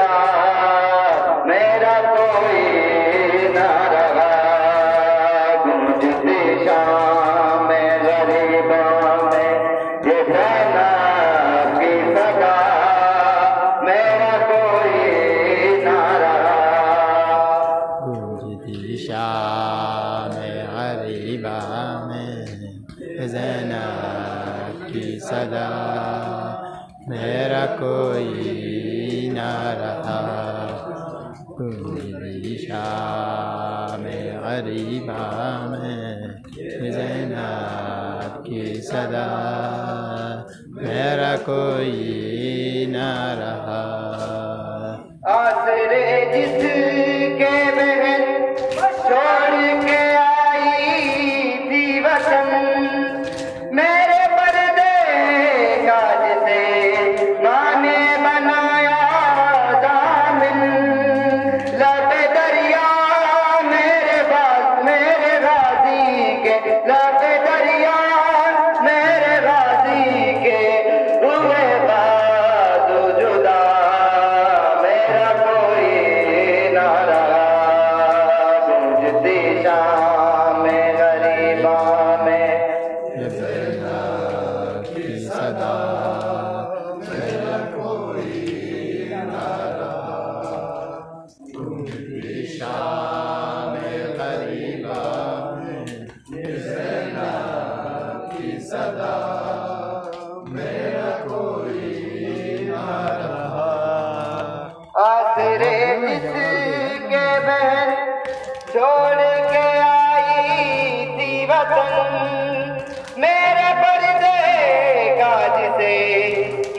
शाह मेरा कोई ना रहा, गूंजती शाम में गरीबों में ये ज़ैनब की सदा, मेरा कोई ना रहा। गूंजती शाम में गरीबों में ज़ैनब की सदा, मेरा कोई ना रहा। गूंजती शाम में गरीबा में ज़ैनब की सदा, मेरा कोई ना रहा। आसरे जिसके बहन छोड़ के आई थी वतन, मेरे पर्दे काज से माँ ने बनाया दामन, लबे दरिया मेरे गाजी के, लबे दरिया मेरे गाजी के हुए बाजू जुदा, मेरा कोई ना रहा। गूंजती शाम में गरीबा में ज़ैनब की सदा, मेरा कोई ना रहा। गूंजती शाम में गरीबा में ज़ैनब की सदा, मेरा कोई ना रहा। आसरे जिसके बहन छोड़ के आई थी वतन, मेरे पर्दे काज से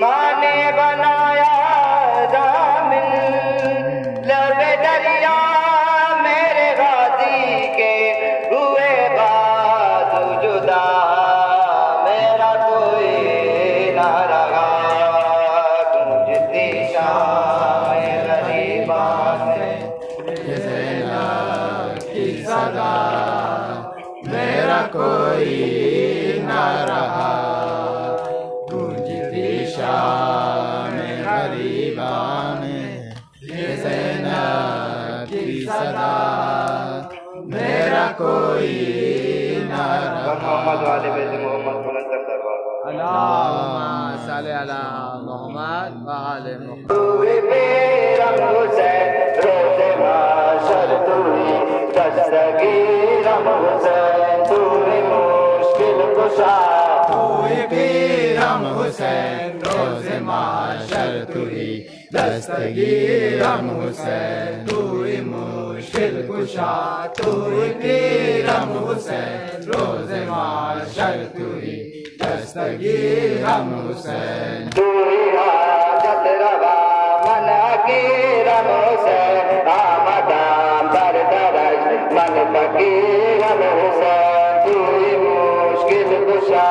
माँ ने बनाया दामन, लबे दरिया मेरे गाजी के हुए बाजू जुदा, मेरा कोई ना रहा। गूंजती शाम में गरीबा में ज़ैनब की सदा, मेरा कोई ना रहा। गूंजती शाम में गरीबा में ज़ैनब की सदा, मेरा कोई ना रहा। मोहम्मद वाले बेटे मोहम्मद बुलंद दरबार। अल्लाहुम्मा सल्ली अला मुहम्मद व आले मुहम्मद। तूने बेरम हुसैन रोज़े माशर, तूने दस्तगीरम हुसैन, तूने मुश्किल कुशा, तूने बेरम हुसैन रोज़े माशर, तूने दस्तगीरम हुसैन, तूने मुश्किल कुशा, तूने बेरम हुसैन रोज़े माशर, तूने दस्तगीरम हुसैन। तू ही हाजत रवा मन फकीरम हुसैन, आमदाम दर दरज मन फकीरम हुसैन, तू ही मुश्किल कुशा,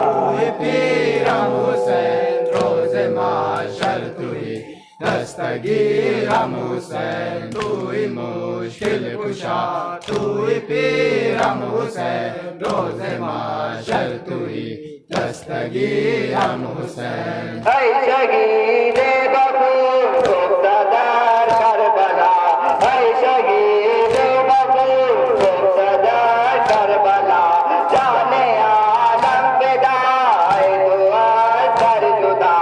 तूने पीरम हुसैन रोज़े माशर, तूने दस्तगीरम हुसैन, तूने मुश्किल कुशा, तूने पीरम हुसैन रोज़े माशर, तूने दस्तगीरम हुसैन। ऐ शहीदे बकूर मुक़्तदार करबला, ऐ शहीदे बकूर मुक़्तदार करबला, जाने आलम फिदाए दुआ कर जुदा,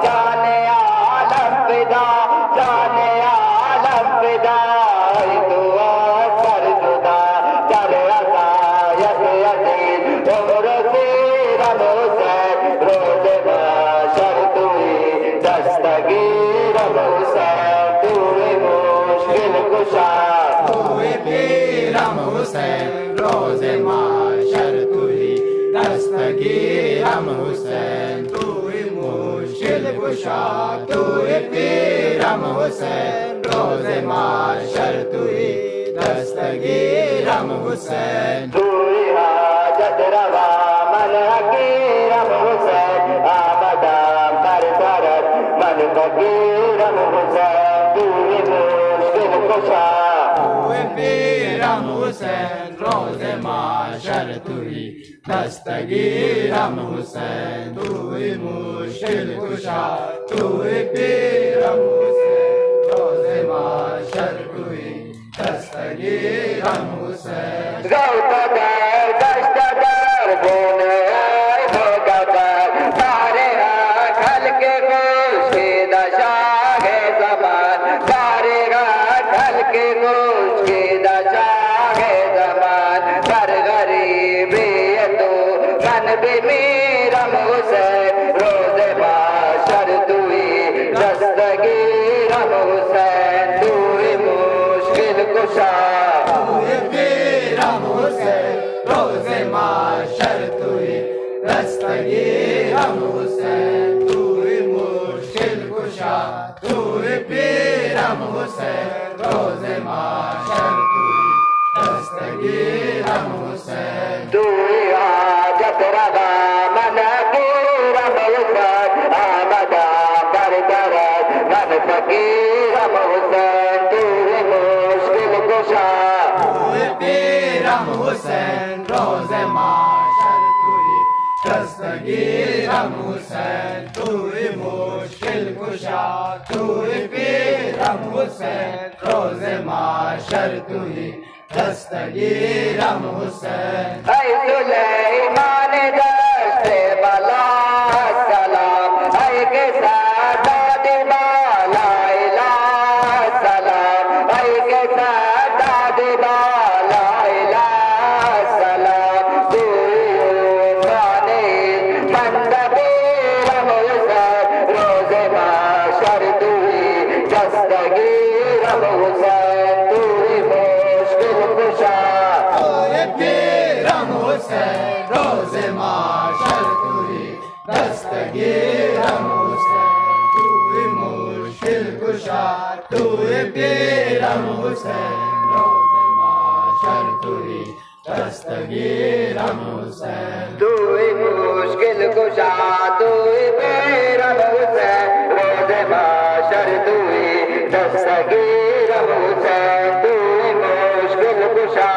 जाने आलम फिदा, जाने आलम फिदाए दुआ कर जुदा, चल असायत यतीम उम्र सीरम हुसैन, रोज़े माशर तूने दस्तगीरम हुसैन, तूने मुश्किल कुशा, तूने पीरम हुसैन रोज़े माशर, तूने दस्तगीरम हुसैन, तूने मुश्किल कुशा, तूने पीरम हुसैन रोज़े माशर, तूने दस्तगीरम हुसैन। तू ही हाजत रवा मन हकीरम हुसैन, आमदाम दर दरज मन फकीरम हुसैन, तू ही मुश्किल कुशा, तूने पीरम हुसैन रोज़े माशर, तूने दस्तगीरम हुसैन, तूने मुश्किल कुशा, तूने पीरम हुसैन दस्तगीरम हुसैन गौतगर दस्तगर बोले आए भोगकर सारे हाथ हल्के गोश की दशा है जमान सारे हाथ हल्के गोश की दशा है जमान कर गरीबी तो मन भी मीरम हुसैन रोज बाशर तुई दस्तगीरम हुसैन तुई मुश्किल कुशा दस्तगीरम हुसैन रोज़े माशर तुई दस्तगीरम हुसैन तुई मुश्किल कुशा तुई पीरम हुसैन रोज़े माशर तुई दस्तगीरम हुसैन तुई हाजत रवा मन कीरम हुसैन आमदा बरदरद मन फकीरम हुसैन तुई मुश्किल कुशा पीरम हुसैन रोज़े माशर तुई दस्तगीरम हुसैन तुई मुश्किल कुशा तुई पीरम हुसैन रोज़े माशर तुई दस्तगीरम हुसैन ऐ सुलेमान दस्ते बला सलाम ऐ के साथ दिबाला इला सलाम ऐ के साथ दिबाला इला सलाम दुआने मंदबीरम हुसैन रोज़े माशर तुई दस्तगीरम हुसैन तुई मुश्किल कुशा पीरम हुसैन रोज़े माशर तुई दस्तगीरम हुसैन तुई मुश्किल कुशा तुई पीरम हुसैन रोज़े माशर तुई दस्तगीरम हुसैन तुई मुश्किल कुशा तुई पीरम हुसैन रोज़े माशर तुई दस्तगीरम हुसैन तुई मुश्किल कुशा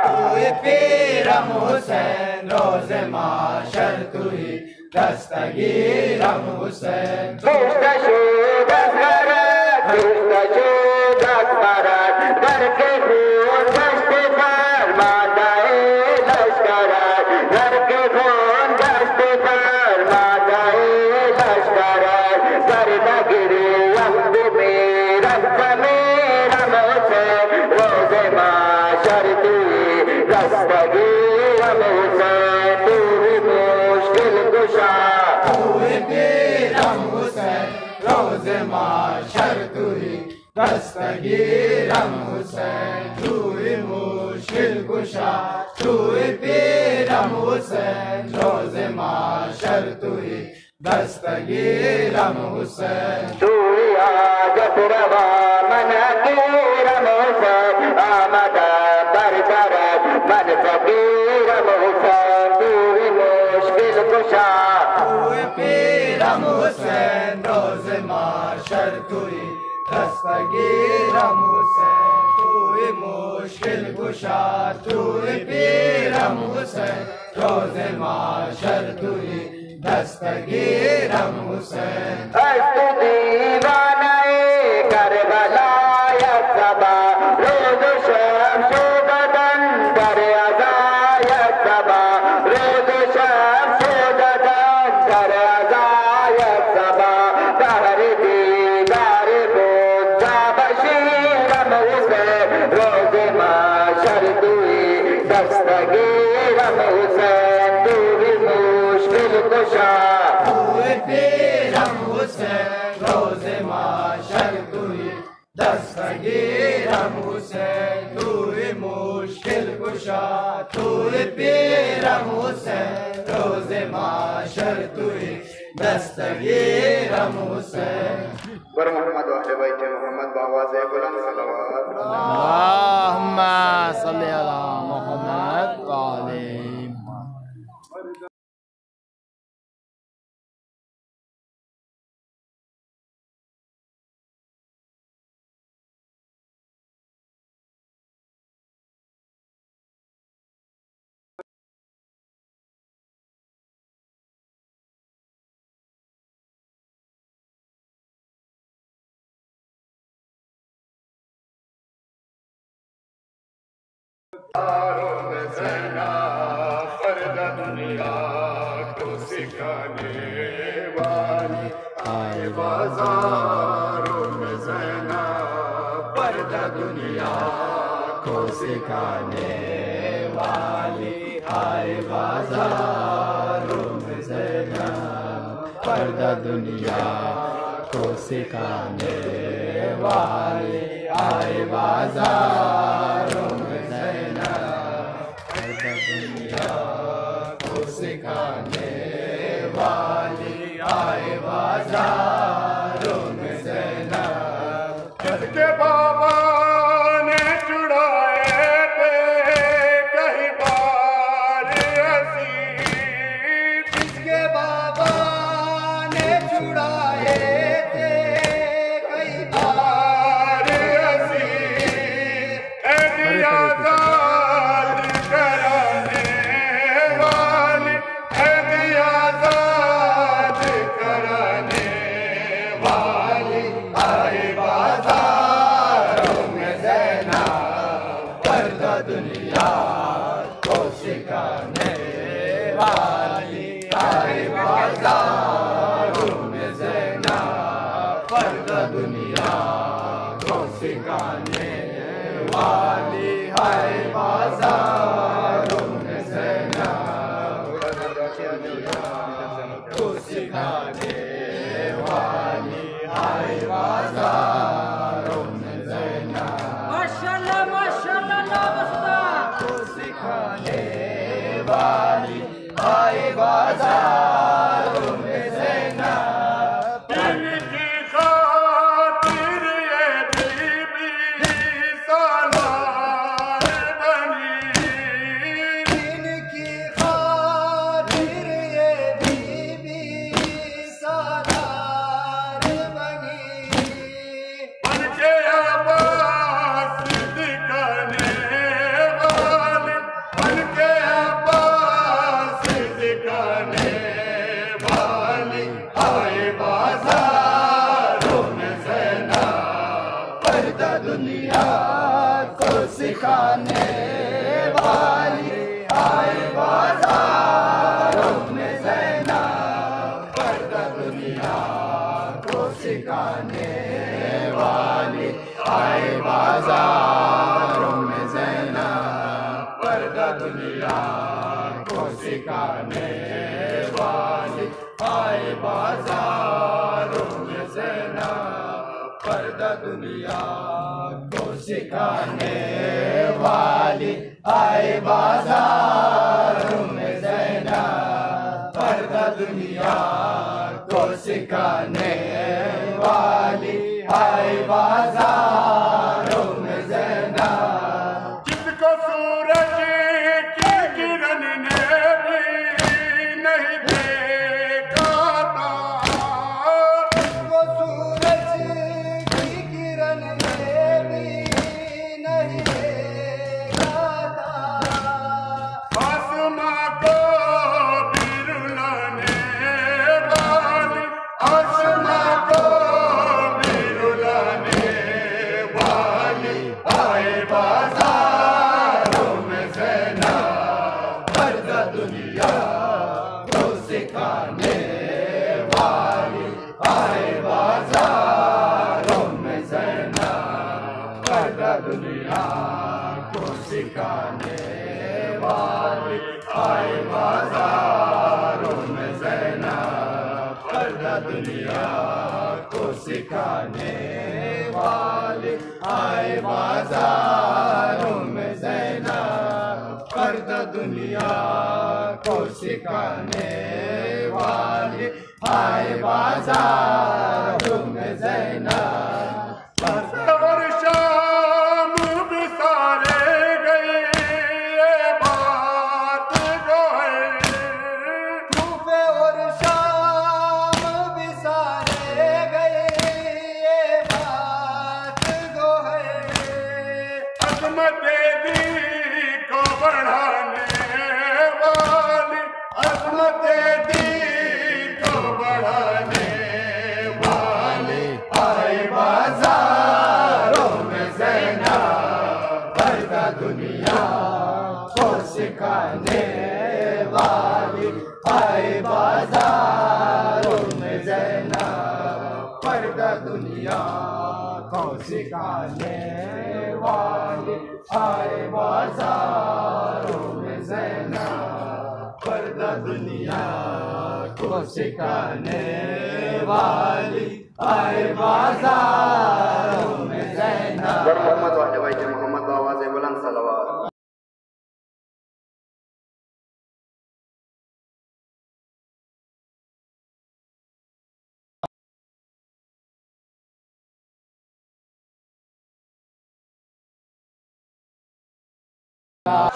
तुई पीरम हुसैन रोज़े माशर तुई दस्तगीरम हुसैन दुष्ट शोधक मरद दुष्ट शोधक मरद घर के खून दस्त फरमादाए लश्कर घर के खून दस्त फरमादाए लश्कर कर नगरी अम्ब मेरा मेरम हुसैन रोज़े माशर तुई दस्तगीरम हुसैन तुई मुश्किल कुशा तुई पीरम हुसैन रोज़े माशर तुई दस्तगीरम हुसैन तुई मुश्किल कुशा तुई पीरम हुसैन रोज़े माशर तुई दस्तगीरम हुसैन तुई हाजत रवा मन कीरम हुसैन आमदा बरदरद मन फकीरम हुसैन तुई मुश्किल कुशा तुई पीरम हुसैन रोज़े माशर तुई दस्तगीरम हुसैन तुई मुश्किल कुशा तुई पीरम हुसैन रोज़े माशर तुई दस्तगीरम हुसैन अस्तु दीवानाए करबला यत्तबा रोज़ शम्स बदन कर अज़ायत सबा रोज़ शम्स बदन कर अज़ायत सबा दहर दीदार मुद्दा बशीरम हुसैन रोज़े माशर तुई दस्तगीरम हुसैन तुई मुश्किल कुशा तुई पीरम हुसैन रोज़े माशर तुई दस्तगीरम हुसैन तुई मुश्किल कुशा तुई पीरम हुसैन रोज़े माशर तुई दस्तगीरम हुसैन बर मोहम्मद वाले बैठे मोहम्मद बाबा से बुलंद सलवात अल्लाहुम्मा सल्ली अला मुहम्मद व आले दुनिया को सिखाने वाली आए बाजारों में ज़ैना, पर्दा दुनिया को सिखाने वाली आए बाजारों में ज़ैना, पर्दा दुनिया को सिखाने वाली आए बाजारों में ज़ैना, पर्दा दुनिया सिखाने वाली आए बाजारों में ज़ैना, जिसके बाबा ने चुड़ाए थे कई बार हसीन, जिसके बाबा ने चुड़ाए थे कई बार हसीन, आजाद कराने वाली, आजाद कराने वाली आए बाजारों में ज़ैना, पर्दा दुनिया को सिखाने वाली आए बाजारों में ज़ैना, पर्दा दुनिया को सिखाने वाली आए बाजारों में ज़ैना, को सिखाने वाली आए बाजारों में ज़ैना, माशाल्लाह माशाल्लाह को सिखाने वाली आए बाजारों में ज़ैना, इनकी खातिर ये बीबी सालार बनी, इनकी खातिर ये बीबी सालार बनी, बनके अब्बास दिखाने वाली, बनके अब्बास दिखाने वाली आए बाजारों में ज़ैना, पर्दा दुनिया को सिखाने वाली आए बाजारों में ज़ैना, पर्दा दुनिया को सिखाने वाली आए बाजारों में ज़ैना, पर्दा दुनिया को सिखाने वाली आए बाजारों में ज़ैना, पर्दा दुनिया को सिखाने वाली आए बाजारों में ज़ैना, पर्दा दुनिया को सिखाने वाली आए बाजारों में ज़ैना, जिसको सूरज की किरण ने भी नहीं देखा था, जिसको सूरज की किरण ने भी नहीं देखा था, आसमां को भी रुलाने वाली, आसमां को भी रुलाने वाली आए बाजारों में ज़ैना, पर्दा दुनिया को सिखाने वाली आए बाजारों में ज़ैना, पर्दा दुनिया को सिखाने वाली आए बाजारों में ज़ैना, पर्दा दुनिया को सिखाने वाली आए बाजारों में ज़ैना, पर्दा दुनिया को सिखाने वाली आए बाजारों में ज़ैना, और शाम भी सारे गए ये बात जो है, कूफे और शाम भी सारे गए ये बात जो है, अज़मत दी को बढ़ाने वाली, अज़मत दी को बढ़ाने वाली आए बाजारों में ज़ैना, पर्दा दुनिया सिखाने वाली आए बाजारों में ज़ैनब, पर्दा दुनिया को सिखाने वाली आए बाजारों में ज़ैनब। मोहम्मद वाले भाई मोहम्मद बावाज़ बुलंद सलवात।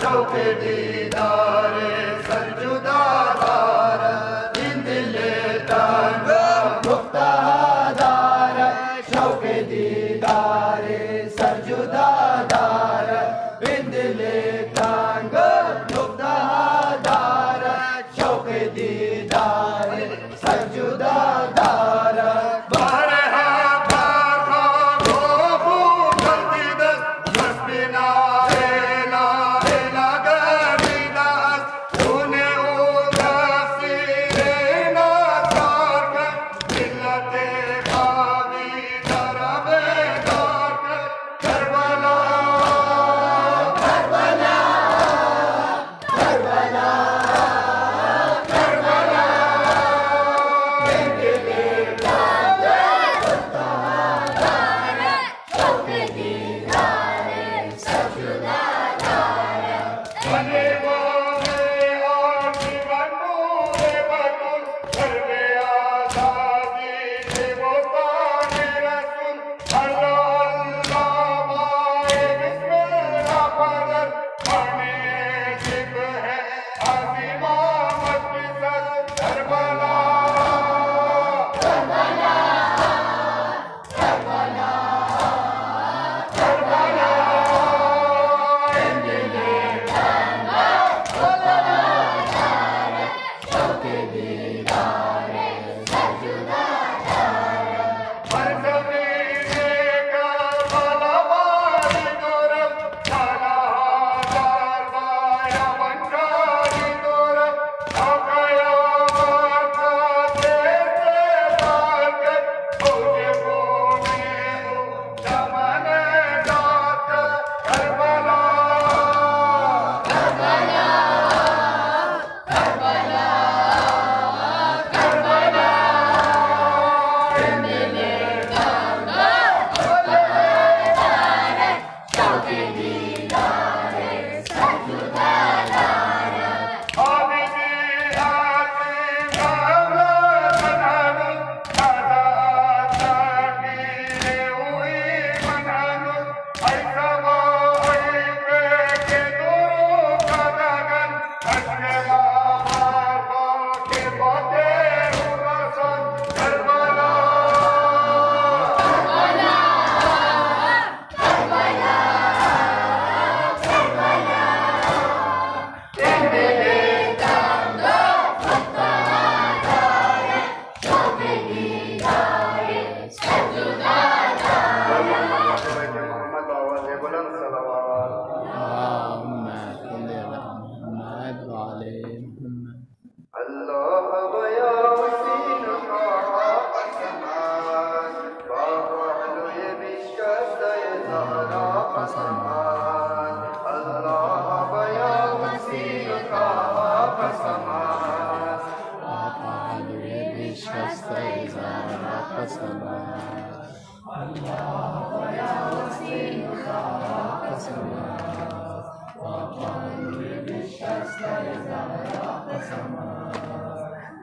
शौक़ दीदारे सरजुदा दार, इंदिले तंग मुफ्तादार, शौक़ दीदारे सरजुदा दार, इंदिले तंग मुफ्तादार, शौक़ दीदारे सरजुदा दार।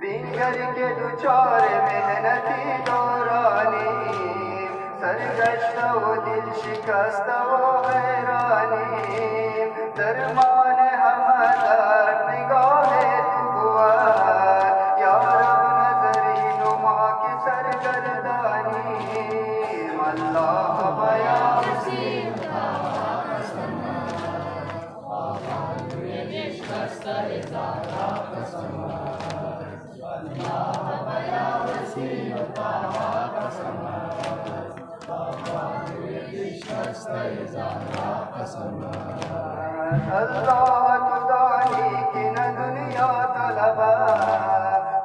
दीगर के दुचार मेहनती दौरानी, सरगश्त वो दिल शिकस्त वो हैरानी, दरमान हमदर्द निगाहे तू हुआ, या रब नजरी नुमा की सरगर्दानी, अल्लाह बया अल्लाह तुदानी की न दुनिया तलबा,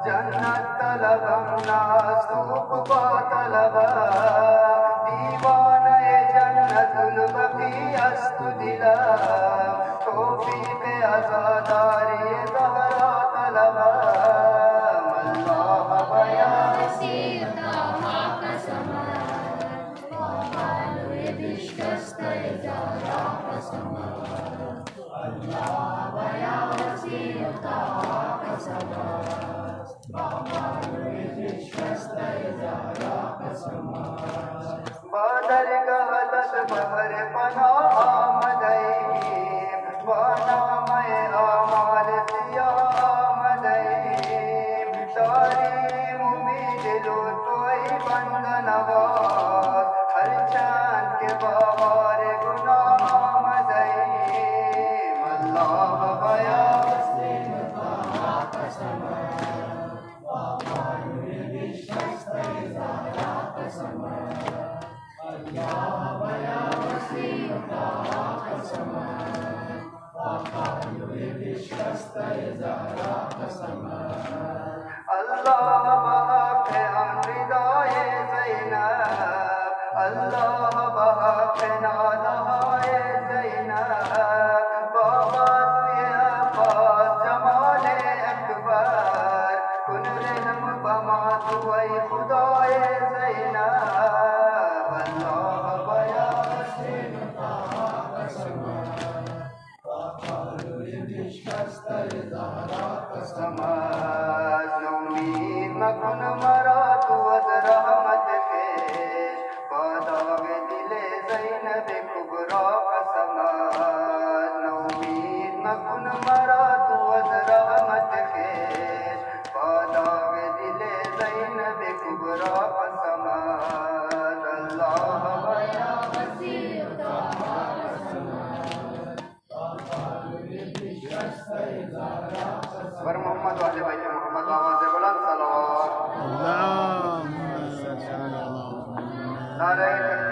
जन्नत तलब नास तो तलबा, दीवान البقي أستدلا توفيق أزاداري زهرا طلبا الله بيا बादर गहदत बहर पना आमदई वाना मैं आमाल सिया आमदई तारीम उम्मीद लो कोई बंद नवाज हर चांद के बाहर गुनाह आमदई अल्लाह बया Allah bahak amridaye Zainab Allah bahak nadaye Zainab babat ya bas jamale akbar kun rehm bama tuai khudaye Zainab Allah baya समाज उम्मीद मकुन मरा तू अज रहमत पेश बादावे दिले ज़ैनब कुबरा का समाज उम्मीद मकुन मरा तू अज रहमत पेश बादावे दिले ज़ैनब कुबरा का समाज अल्लाह बया वर मोहम्मद वाले भाई मोहम्मद आवाज़ बुलंद सलावत अल्लाह नारे